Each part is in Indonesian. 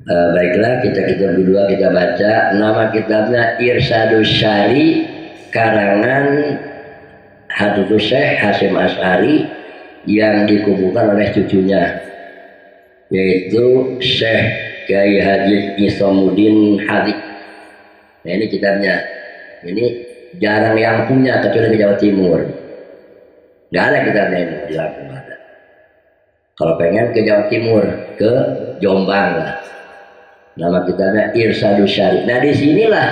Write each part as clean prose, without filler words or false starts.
Baiklah, kita berdua kita baca. Nama kitabnya Irsyadus Syari, karangan Hadratus Syekh Hasyim Asy'ari yang dikumpulkan oleh cucunya, yaitu Syekh Kyai Haji Isamuddin Hadi. Nah, ini kitabnya. Ini jarang yang punya kecuali di Jawa Timur. Nggak ada kitabnya ini di Lampung ada. Kalau pengen ke Jawa Timur, ke Jombang lah. Nama kitabnya Irsyadus Syari. Nah, disinilah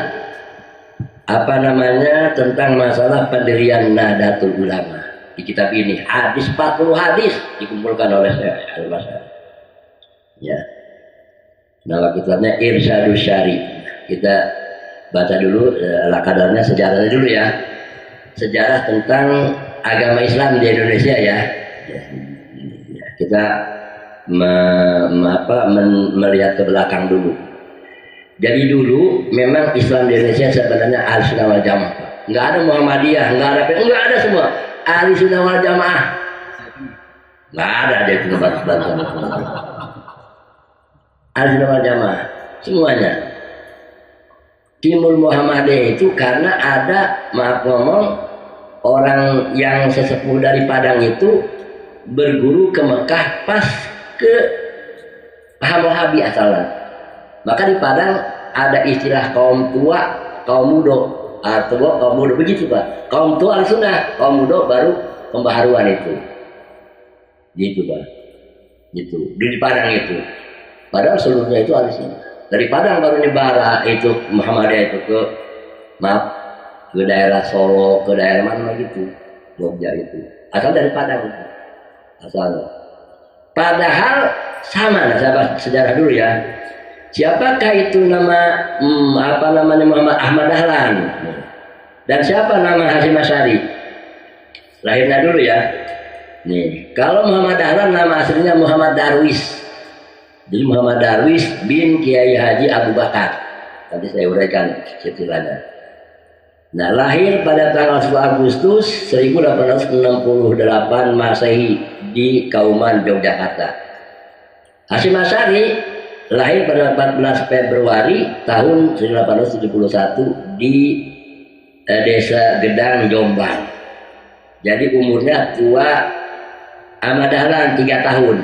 tentang masalah pendirian Nahdlatul Ulama. Di kitab ini hadis 40 hadis dikumpulkan oleh Syekh Al-Asy'ari. Ya. Nama kitabnya Irsyadus Syari. Kita baca dulu kadarnya, sejarahnya dulu ya. Sejarah tentang agama Islam di Indonesia ya. Kita melihat ke belakang dulu. Jadi dulu memang Islam di Indonesia sebenarnya Ahlussunnah wal Jamaah. Nggak ada Muhammadiyah, nggak ada semua. Ahlussunnah wal Jamaah. Nggak ada di tempat bangsa. Ahlussunnah wal Jamaah semuanya. Timur Muhammadiyah itu karena ada, maaf ngomong, orang yang sesepuh dari Padang itu berguru ke Mekah pas ke Wahabi asalnya. Maka di Padang ada istilah kaum tua, kaum muda, atau kaum muda, begitu Pak. Kaum tua Ahlussunnah, kaum muda baru pembaharuan itu. Gitu Pak. Gitu. Di Padang itu. Padahal seluruhnya itu Ahlussunnah. Dari Padang baru nyebar itu Muhammadiyah itu ke daerah Solo, ke daerah mana gitu. Jogja itu. Asal dari Padang itu. Asal. Padahal sama, nah saya bahas sejarah dulu ya. Siapakah itu namanya Muhammad Ahmad Dahlan? Dan siapa nama Hasyim Asy'ari? Lahirnya dulu ya. Nih, kalau Muhammad Dahlan nama aslinya Muhammad Darwis. Jadi Muhammad Darwis bin Kiai Haji Abu Bakar. Tadi saya uraikan silsilahnya. Nah, lahir pada tanggal 10 Agustus 1868 Masehi di Kauman, Yogyakarta. Hasyim Asy'ari lahir pada 14 Februari tahun 1871 di Desa Gedang, Jombang. Jadi umurnya tua Ahmad Dahlan 3 tahun.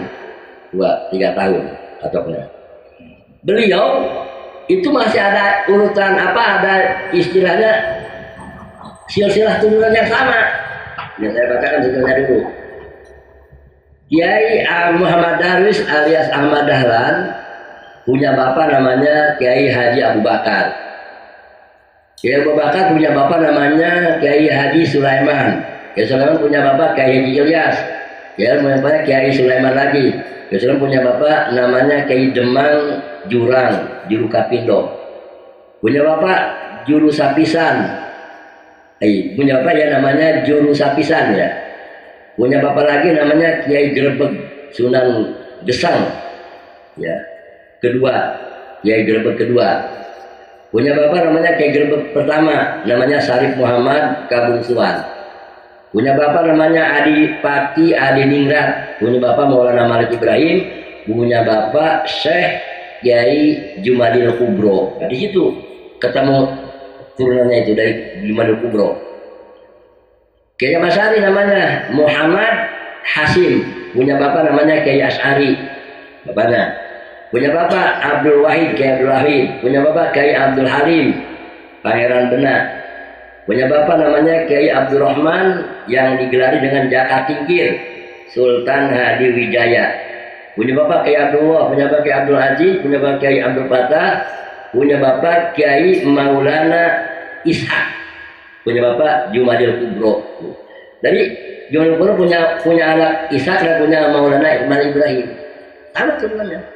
Tua 3 tahun atoknya. Beliau itu masih ada urutan ada istilahnya silsilah turunan yang sama. Yang saya bacakan silsilahnya dulu. Kiai Muhammad Darwis alias Ahmad Dahlan punya bapak namanya Kiai Haji Abu Bakar. Kiai Abu Bakar punya bapak namanya Kiai Haji Sulaiman. Kiai Sulaiman punya bapak Kiai Haji Ilyas. Kiai punya bapak Kiai Sulaiman lagi. Kiai Sulaiman punya bapak namanya Kiai Demang Jurang, Juru Kapindo. Punya bapak Juru Sapisan. Punya bapak ya namanya Juru Sapisan ya. Punya bapak lagi namanya Kiai Grebeg Sunan Gesang. Ya. Kedua, Kiai Grebeg kedua. Punya bapak namanya Kiai Grebeg pertama, namanya Syarif Muhammad Kabungsuan. Punya bapak namanya Adi Pati Adi Ningrat. Punya bapak Maulana Malik Ibrahim. Punya bapak Syekh Kiai Jumadil Kubro. Nah, di situ ketemu turunannya itu dari Jumadil Kubro. Kiai Asy'ari namanya Muhammad Hasim. Punya bapak namanya Kiai Asy'ari. Bapaknya. Punya bapak Abdul Wahid, Kiai Abdul Wahid. Punya bapak Kiai Abdul Halim, Pangeran Benak. Punya bapak namanya Kiai Abdul Rahman yang digelari dengan Jaka Tingkir, Sultan Hadi Wijaya. Punya bapak Kiai Abdullah, punya bapak Kiai Abdul Haji, punya bapak Kiai Abdul Fatah, punya bapak Kiai Maulana Ishak, punya bapak Jumadil Kubro. Jadi Jumadil Kubro punya anak Ishak dan punya Maulana Ibrahim. Sama turunannya.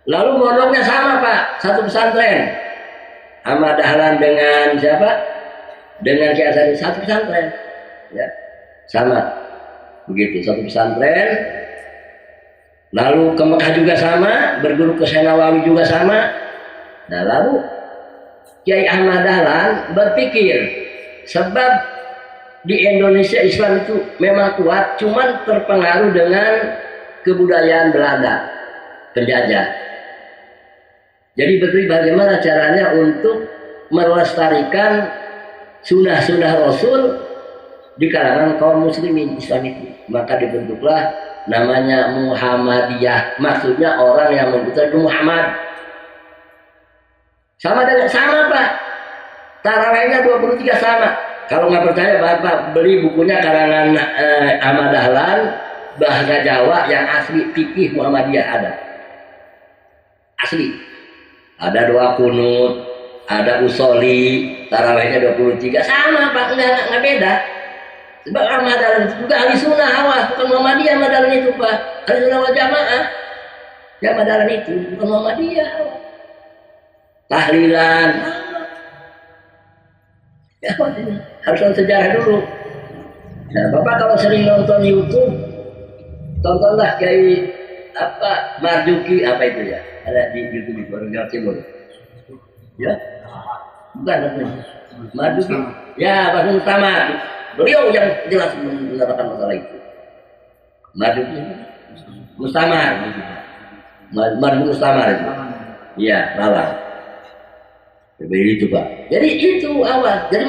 Lalu pondoknya sama Pak, satu pesantren. Ahmad Dahlan dengan siapa? Dengan Kiai Asy'ari satu pesantren. Ya, sama. Begitu, satu pesantren. Lalu ke Mekah juga sama, berguru ke Syekh Nawawi juga sama. Nah, lalu Kiai Ahmad Dahlan berpikir, sebab di Indonesia Islam itu memang kuat, cuman terpengaruh dengan kebudayaan Belanda, penjajah. Jadi bagaimana caranya untuk melestarikan sunnah-sunnah Rasul di kalangan kaum muslimin Islam itu. Maka dibentuklah namanya Muhammadiyah. Maksudnya orang yang mengikuti Muhammad. Sama Pak. Tarawihnya 23 sama. Kalau nggak percaya Bapak beli bukunya karangan Ahmad Dahlan bahasa Jawa yang asli fikih Muhammadiyah ada. Asli. Ada doa kunut, ada usoli, tarawihnya 23 sama Pak, nggak beda. Sebab Ahmad Dahlan itu juga ahli sunnah, awas, bukan Muhammadiyah Ahmad Dahlan itu Pak. Ahli sunnah wal jamaah. Ya Ahmad Dahlan itu bukan Muhammadiyah. Tahlilan. Ya, harus nonton sejarah dulu. Nah, Bapak kalau sering nonton YouTube, tontonlah kayak apa Marzuki apa itu ya, ada di YouTube di Jawa Timur. Ya, bukan Marzuki. Ya, Pak Mustamar. Beliau yang jelas menerangkan masalah itu. Marzuki Mustamar. Marzuki Mustamar itu. Iya, malah. Begitu Pak. Jadi itu awas. Jadi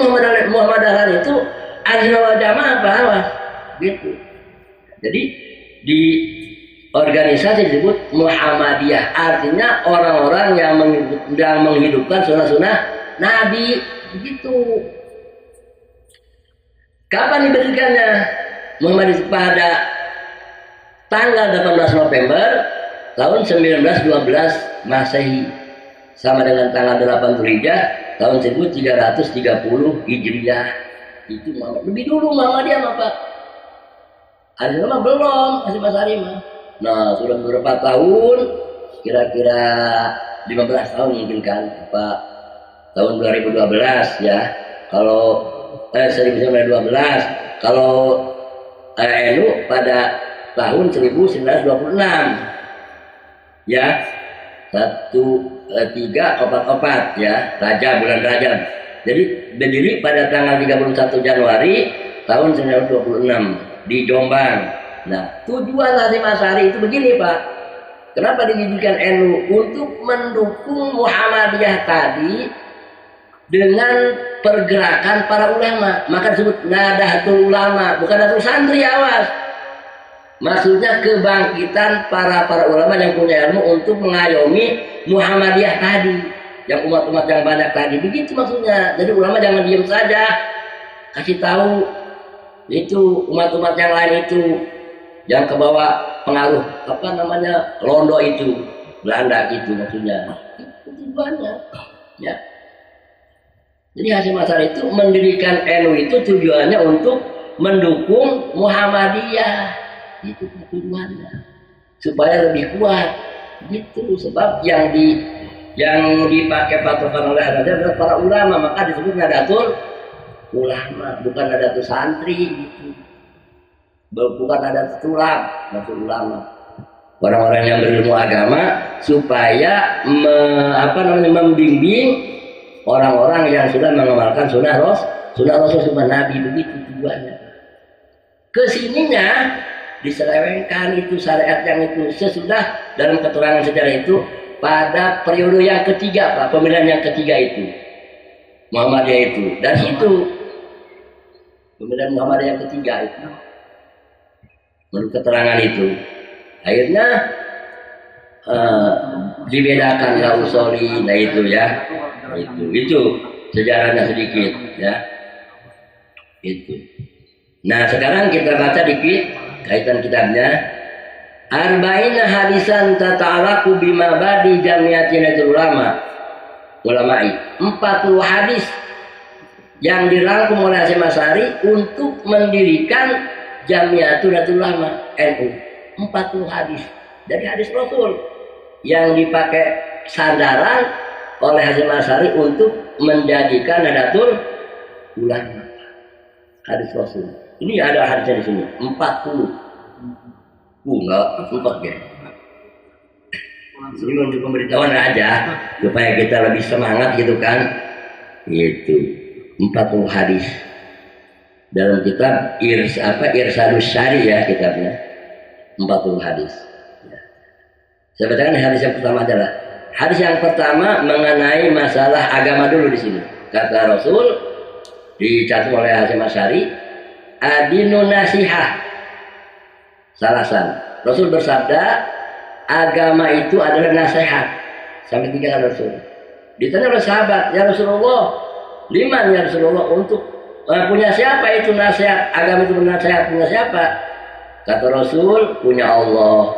Muhammad Dahlan itu ahli wal jamaah apa awas. Gitu. Jadi di organisasi disebut Muhammadiyah. Artinya orang-orang yang menghidupkan sunnah-sunnah Nabi. Begitu. Kapan diberikannya? Muhammadiyah pada tanggal 18 November tahun 1912 Masehi. Sama dengan tanggal 8 Dzulhijjah tahun 1330 Hijriah. Itu Muhammad. Lebih dulu Muhammadiyah Pak. Ada mah belum, masih Mas Ari mah. Nah, sudah beberapa tahun, kira-kira 15 tahun mungkin kan, Pak. Tahun 2012 ya. Kalau 1912, kalau NU pada tahun 1926. Ya. 1344 ya, bulan Rajab. Jadi berdiri pada tanggal 31 Januari tahun 1926 di Jombang. Nah, tujuan Hasyim Asy'ari itu begini Pak. Kenapa didirikan NU? Untuk mendukung Muhammadiyah tadi dengan pergerakan para ulama. Maka disebut Nadatul Ulama, bukan Nadatul Santri, awas. Maksudnya kebangkitan para ulama yang punya ilmu untuk mengayomi Muhammadiyah tadi, yang umat-umat yang banyak tadi. Begitu maksudnya. Jadi ulama jangan diam saja, kasih tahu itu umat-umat yang lain itu yang kebawa pengaruh apa namanya Londo itu, Belanda itu maksudnya. Itu tujuannya. Ya. Jadi Hasyim Asy'ari itu mendirikan NU itu tujuannya untuk mendukung Muhammadiyah. Itu tujuannya supaya lebih kuat gitu. Sebab yang dipakai patokan oleh Hasyim adalah para ulama, maka disebut Nadatul Ulama, bukan Nadatul Santri gitu. Bukan Nadatul Ulama, orang-orang yang berilmu agama supaya membimbing orang-orang yang sudah mengamalkan sunnah Rasul sunnah Nabi. Begitu tujuannya. Kesininya diselewengkan itu syariat yang itu sesudah dalam keterangan sejarah itu pada periode yang ketiga Pak, pemilihan yang ketiga itu Muhammadiyah itu, dan itu pemilihan Muhammadiyah yang ketiga itu menurut keterangan itu akhirnya dibedakanlah usoli. Nah itu ya, itu sejarahnya sedikit ya itu. Nah sekarang kita baca dikit kaitan kitabnya. Arba'ina hadisan tata'alaku bima badi jami'atinatul ulama'i. 40 hadis yang dirangkum oleh Hasyim Asy'ari untuk mendirikan Jami'atul Ulama NU. 40 hadis dari hadis Rasul yang dipakai sandaran oleh Hasyim Asy'ari untuk menjadikan Nadatul Ulama. Hadis Rasul. Ini ada hadisnya di sini 40. Enggak, ya. Ini untuk pemberitahuan aja supaya kita lebih semangat gitu kan. Itu 40 hadis dalam kitab Irsadus Syari ya kitabnya. 40 hadis. Saya bacakan hadis yang pertama adalah Hadis yang pertama mengenai masalah agama dulu di sini. Kata Rasul dicatat oleh Hasyim Asy'ari, adinu nasihah. Salasan. Rasul bersabda, agama itu adalah nasihat. Sampai 3 kali Rasul. Ditanya oleh sahabat, ya Rasulullah, liman ya Rasulullah, untuk punya siapa itu nasihat? Agama itu bernasihat punya siapa? Kata Rasul, punya Allah,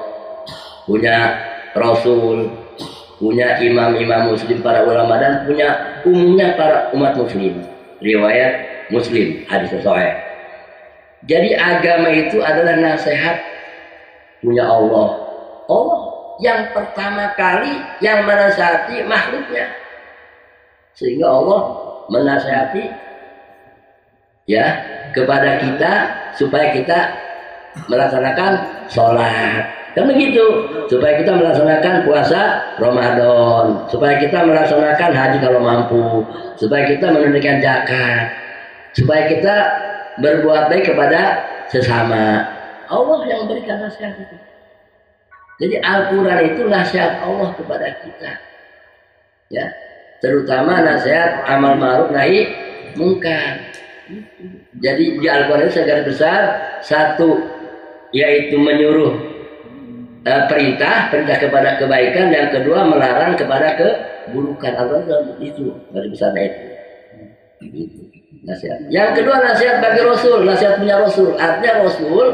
punya Rasul, punya imam-imam muslim, para ulama, dan punya umumnya para umat muslim. Riwayat Muslim, hadis sahih. Jadi agama itu adalah nasihat punya Allah. Allah yang pertama kali yang menasihati makhluknya. Sehingga Allah menasihati ya kepada kita supaya kita melaksanakan sholat, kan begitu, supaya kita melaksanakan puasa Ramadan, supaya kita melaksanakan haji kalau mampu, supaya kita menunaikan zakat, supaya kita berbuat baik kepada sesama. Allah yang memberikan nasihat itu. Jadi Al-Quran itu nasihat Allah kepada kita, ya, terutama nasihat amal ma'ruf nahi mungkar. Jadi di Al-Quran itu secara besar, satu yaitu menyuruh perintah kepada kebaikan, yang kedua melarang kepada keburukan. Al-Quran itu dari besarnya itu. Nasihat. Yang kedua nasihat bagi Rasul, nasihat punya Rasul. Artinya Rasul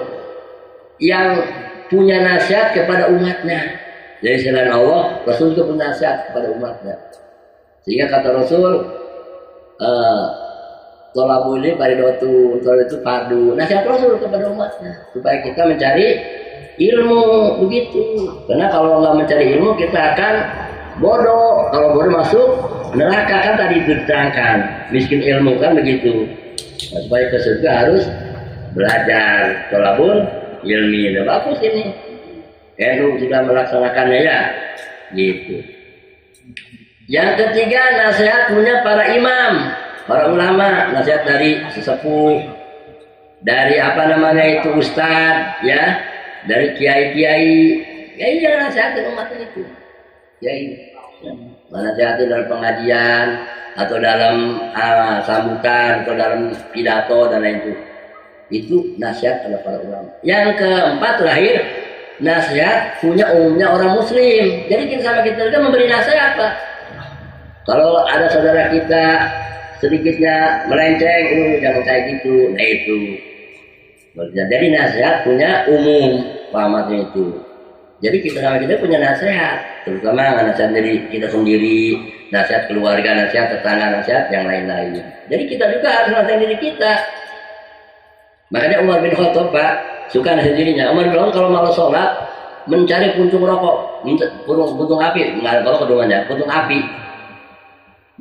yang punya nasihat kepada umatnya. Jadi selain Allah, Rasul itu punya nasihat kepada umatnya. Sehingga kata Rasul, tolabul ini paridotu, tolabul itu fardu. Nasihat Rasul kepada umatnya supaya kita mencari ilmu, begitu. Karena kalau nggak mencari ilmu kita akan bodoh. Kalau bodoh masuk neraka, kan tadi itu diterangkan. Miskin ilmu kan begitu. Nah, supaya ke surga harus belajar. Tolabul ilmi, udah bagus ini. NU sudah melaksanakannya ya, gitu. Yang ketiga nasihat punya para imam, para ulama, nasihat dari sesepuh, dari apa namanya itu ustadz, ya, dari kiai-kiai, ya jangan nasihatin umatnya itu, kiai, ya. Nasihatin dalam pengajian atau dalam sambutan atau dalam pidato dan lain itu nasihat oleh para ulama. Yang keempat terakhir, nasihat punya umumnya orang muslim. Jadi kita sama kita juga memberi nasihat, Pak. Kalau ada saudara kita sedikitnya melenceng, jangan kayak gitu. Nah itu. Jadi nasihat punya umum, pahamannya itu. Jadi kita sama kita punya nasihat, terutama nasihat dari kita sendiri, nasihat keluarga, nasihat tetangga, nasihat yang lain-lain. Jadi kita juga harus nasihat diri kita. Makanya Umar bin Khattab, Pak, suka nasihat dirinya. Umar bin Khattab kalau malas sholat mencari puntung rokok, puntung api, nggak rokok kedungannya, puntung api.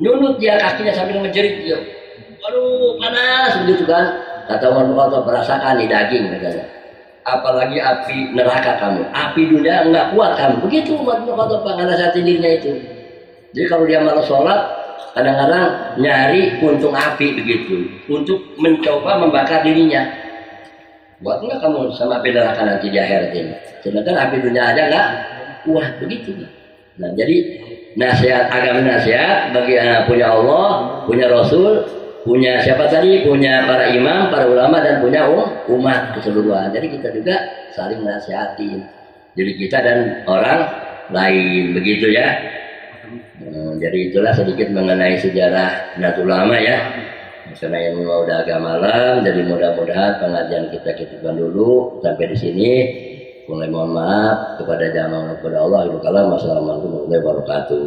Nyunut dia kakinya sambil menjerit dia. Aduh panas begitu kan. Kata Umar bin Khattab, merasakan di daging katanya. Apalagi api neraka kamu, api dunia nggak kuat kamu. Begitu Umar bin Khattab, Pak, nasihatin dirinya itu. Jadi kalau dia malas sholat, kadang-kadang nyari puntung api begitu untuk mencoba membakar dirinya. Buat enggak kamu sama api neraka nanti di akhirat ini. Sedangkan api dunia aja nggak kuat begitu. Nah jadi nasihat agama, nasihat bagi punya Allah, punya Rasul, punya siapa tadi, punya para imam, para ulama, dan punya umat keseluruhan. Jadi kita juga saling menasihati diri kita dan orang lain, begitu ya. Jadi itulah sedikit mengenai sejarah Nahdlatul Ulama ya. Karena yang udah agak malam, jadi mudah-mudahan pengajian kita cukupkan dulu sampai di sini. Mulai mohon maaf kepada jamaah kepada Allah. Wassalamualaikum warahmatullahi wabarakatuh.